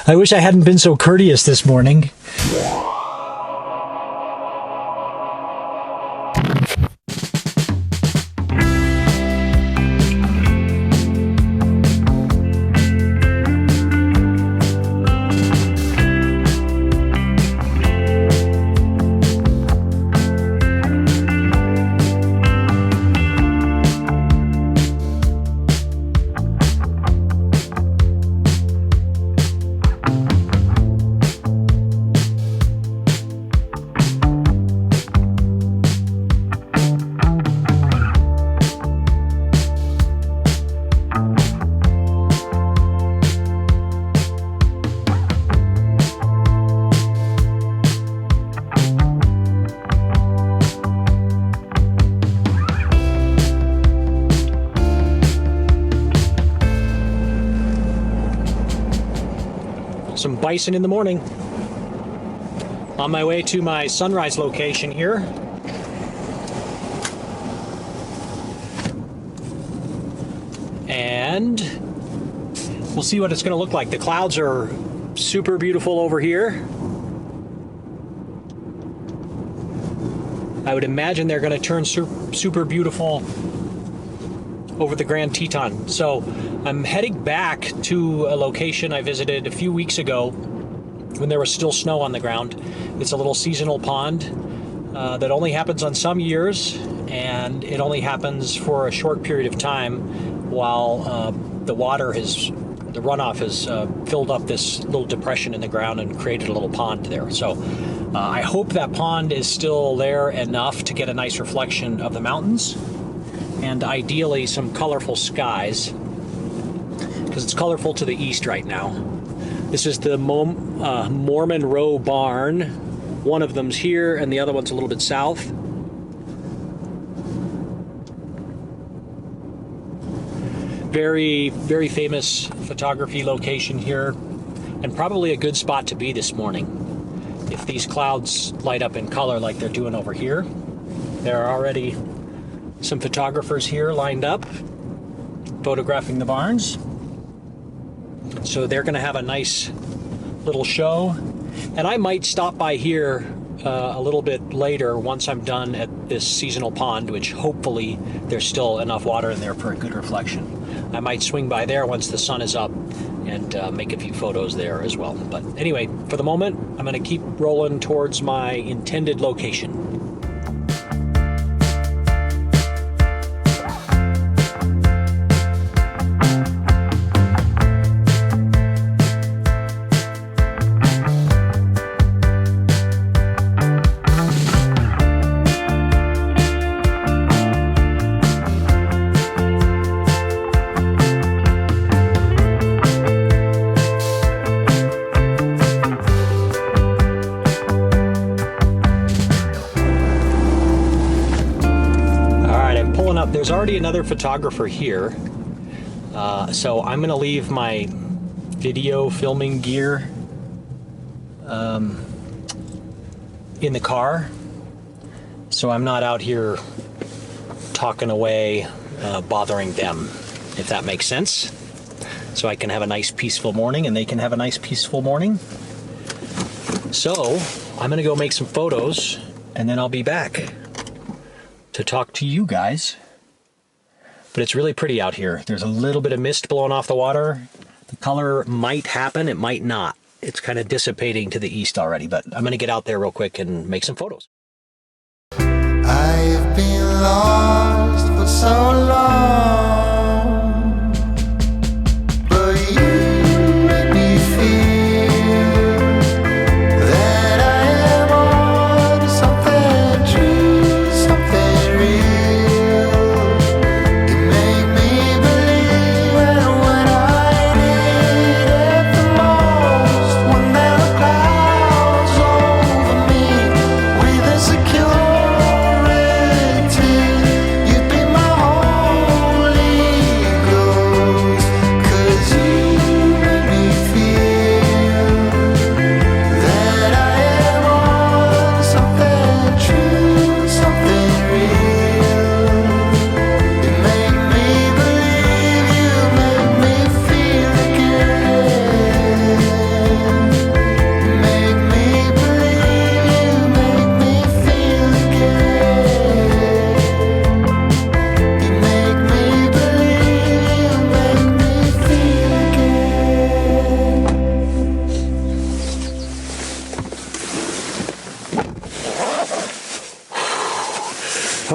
I wish I hadn't been so courteous this morning. Some bison in the morning. On my way to my sunrise location here. And we'll see what it's going to look like. The clouds are super beautiful over here. I would imagine they're going to turn super beautiful over the Grand Teton. So I'm heading back to a location I visited a few weeks ago when there was still snow on the ground. It's a little seasonal pond that only happens on some years, and it only happens for a short period of time while the runoff has filled up this little depression in the ground and created a little pond there. So I hope that pond is still there enough to get a nice reflection of the mountains and ideally some colorful skies, because it's colorful to the east right now. This is the Mormon Row barn. One of them's here and the other one's a little bit south. Very, very famous photography location here, and probably a good spot to be this morning. If these clouds light up in color like they're doing over here, there are already some photographers here lined up photographing the barns. So they're going to have a nice little show. And I might stop by here a little bit later once I'm done at this seasonal pond, which hopefully there's still enough water in there for a good reflection. I might swing by there once the sun is up and make a few photos there as well. But anyway, for the moment, I'm going to keep rolling towards my intended location. There's already another photographer here, so I'm going to leave my video filming gear in the car, so I'm not out here talking away, bothering them, if that makes sense. So I can have a nice peaceful morning and they can have a nice peaceful morning. So I'm going to go make some photos and then I'll be back to talk to you guys. But it's really pretty out here. There's a little bit of mist blowing off the water. The color might happen, it might not. It's kind of dissipating to the east already, but I'm gonna get out there real quick and make some photos. I've been lost for so long, but you make me feel that I am on something true, something real. You make me believe in what I need at the most, when there are clouds over me with a security. You've been my only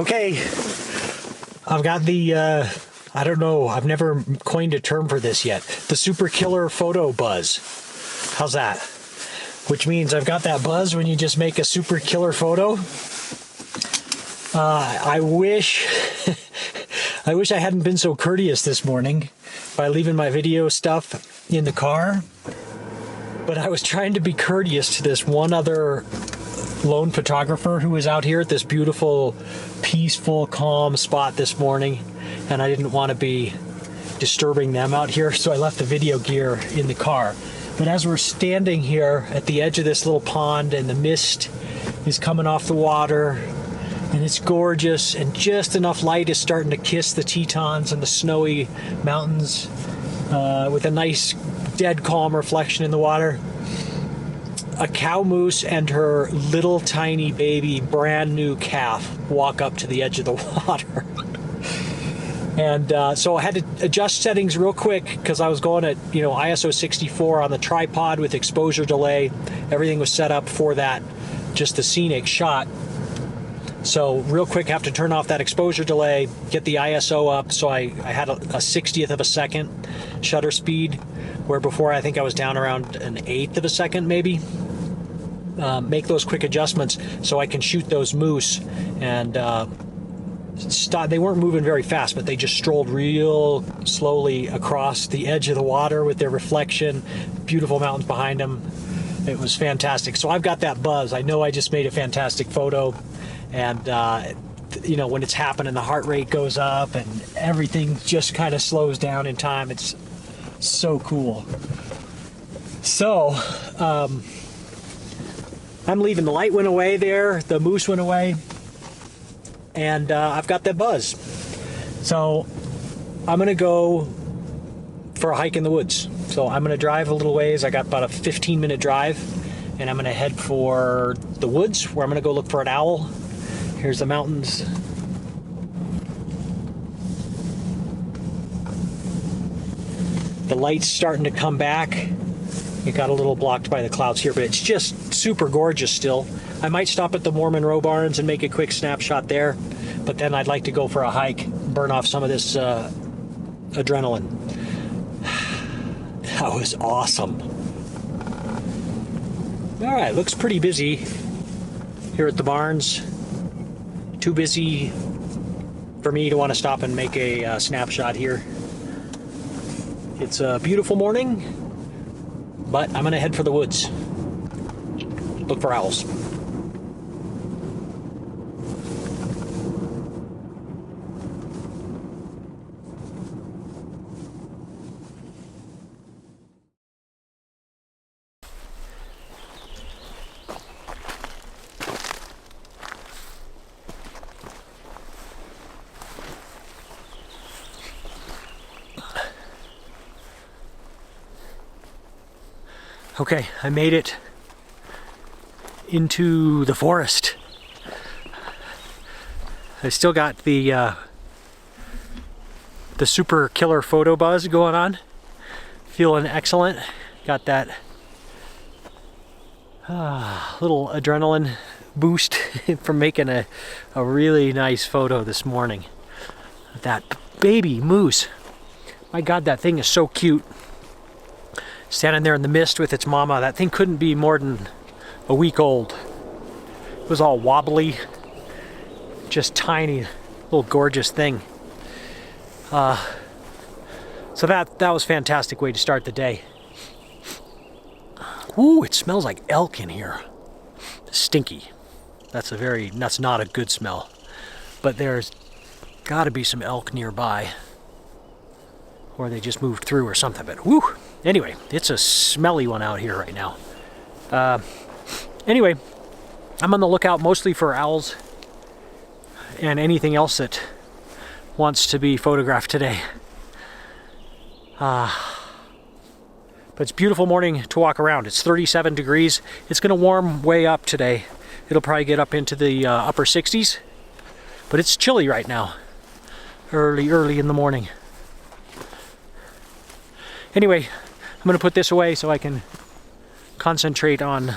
Okay, I've got the, I don't know, I've never coined a term for this yet. The super killer photo buzz. How's that? Which means I've got that buzz when you just make a super killer photo. I wish I hadn't been so courteous this morning by leaving my video stuff in the car. But I was trying to be courteous to this one other lone photographer who was out here at this beautiful, peaceful, calm spot this morning. And I didn't want to be disturbing them out here, so I left the video gear in the car. But as we're standing here at the edge of this little pond and the mist is coming off the water and it's gorgeous and just enough light is starting to kiss the Tetons and the snowy mountains with a nice dead calm reflection in the water, a cow moose and her little tiny baby brand new calf walk up to the edge of the water. And so I had to adjust settings real quick because I was going at, ISO 64 on the tripod with exposure delay. Everything was set up for that, just the scenic shot. So real quick, have to turn off that exposure delay, get the ISO up. So I had a 60th of a second shutter speed, where before I think I was down around an 1/8 of a second maybe. Make those quick adjustments so I can shoot those moose and they weren't moving very fast, but they just strolled real slowly across the edge of the water with their reflection, beautiful mountains behind them. It was fantastic. So I've got that buzz. I know I just made a fantastic photo, and when it's happening, the heart rate goes up and everything just kind of slows down in time. It's so cool. So I'm leaving. The light went away there, the moose went away, and I've got that buzz. So I'm gonna go for a hike in the woods. So I'm gonna drive a little ways. I got about a 15-minute drive, and I'm gonna head for the woods where I'm gonna go look for an owl. Here's the mountains. The light's starting to come back. It got a little blocked by the clouds here, but it's just super gorgeous still. I might stop at the Mormon Row Barns and make a quick snapshot there, but then I'd like to go for a hike, burn off some of this adrenaline. That was awesome. All right, looks pretty busy here at the barns. Too busy for me to want to stop and make a snapshot here. It's a beautiful morning, but I'm gonna head for the woods. Look for owls. Okay, I made it into the forest. I still got the super killer photo buzz going on. Feeling excellent. Got that little adrenaline boost from making a really nice photo this morning. That baby moose. My God, that thing is so cute. Standing there in the mist with its mama. That thing couldn't be more than a week old. It was all wobbly, just tiny, little gorgeous thing. So that was a fantastic way to start the day. Ooh, it smells like elk in here. Stinky. That's not a good smell. But there's got to be some elk nearby, or they just moved through or something. But whoo. Anyway, it's a smelly one out here right now. Anyway, I'm on the lookout mostly for owls and anything else that wants to be photographed today. But it's a beautiful morning to walk around. It's 37 degrees. It's going to warm way up today. It'll probably get up into the upper 60s. But it's chilly right now. Early in the morning. Anyway, I'm going to put this away so I can concentrate on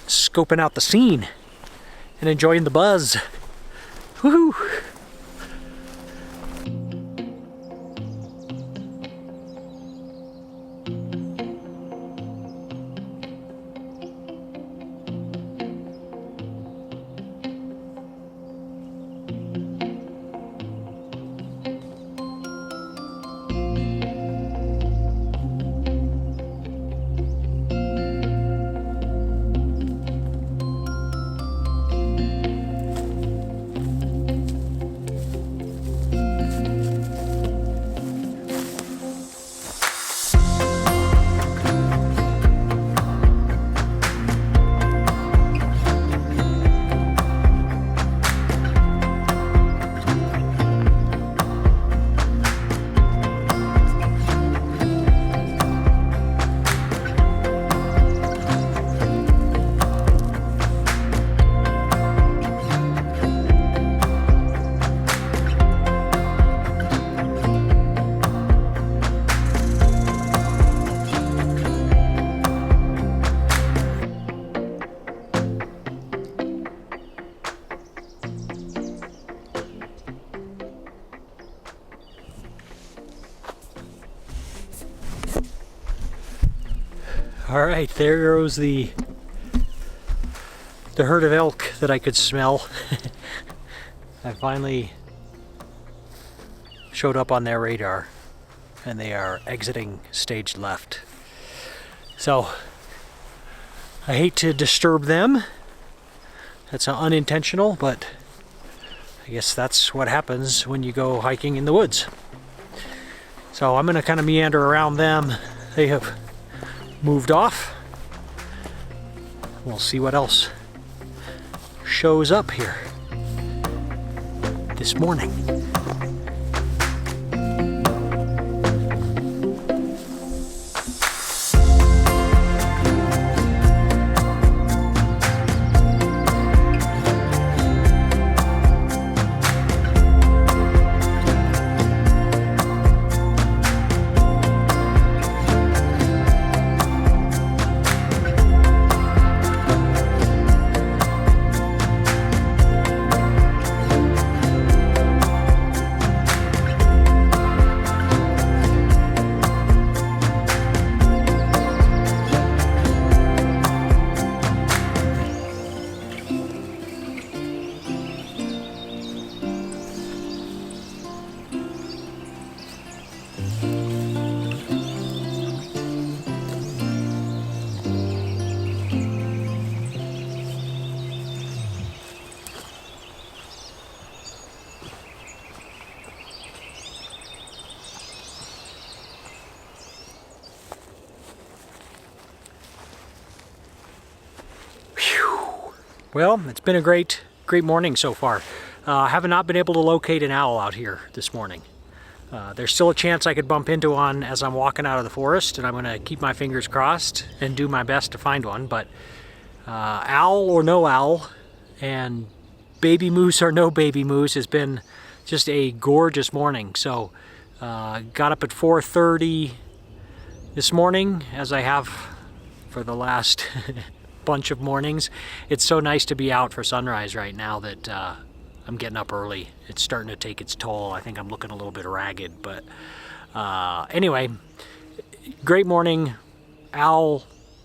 scoping out the scene and enjoying the buzz. Woohoo! All right, there goes the herd of elk that I could smell. I finally showed up on their radar, and they are exiting stage left. So I hate to disturb them. That's unintentional, but I guess that's what happens when you go hiking in the woods. So I'm gonna kind of meander around them. They have moved off. We'll see what else shows up here this morning. Well, it's been a great morning so far. I have not been able to locate an owl out here this morning. There's still a chance I could bump into one as I'm walking out of the forest, and I'm going to keep my fingers crossed and do my best to find one. But owl or no owl, and baby moose or no baby moose, has been just a gorgeous morning. So got up at 4:30 this morning, as I have for the last bunch of mornings. It's so nice to be out for sunrise right now that I'm getting up early. It's starting to take its toll. I think I'm looking a little bit ragged, but anyway, great morning. Owl,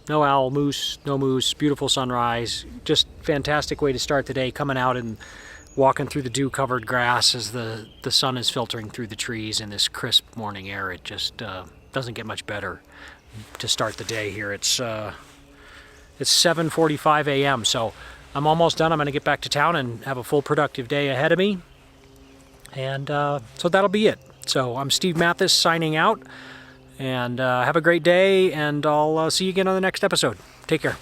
no owl, moose, no moose, beautiful sunrise. Just fantastic way to start the day, coming out and walking through the dew-covered grass as the sun is filtering through the trees in this crisp morning air. It just doesn't get much better to start the day here. It's 7:45 a.m. so I'm almost done. I'm going to get back to town and have a full productive day ahead of me, and so that'll be it. So I'm Steve Mathis signing out, and have a great day, and I'll see you again on the next episode. Take care.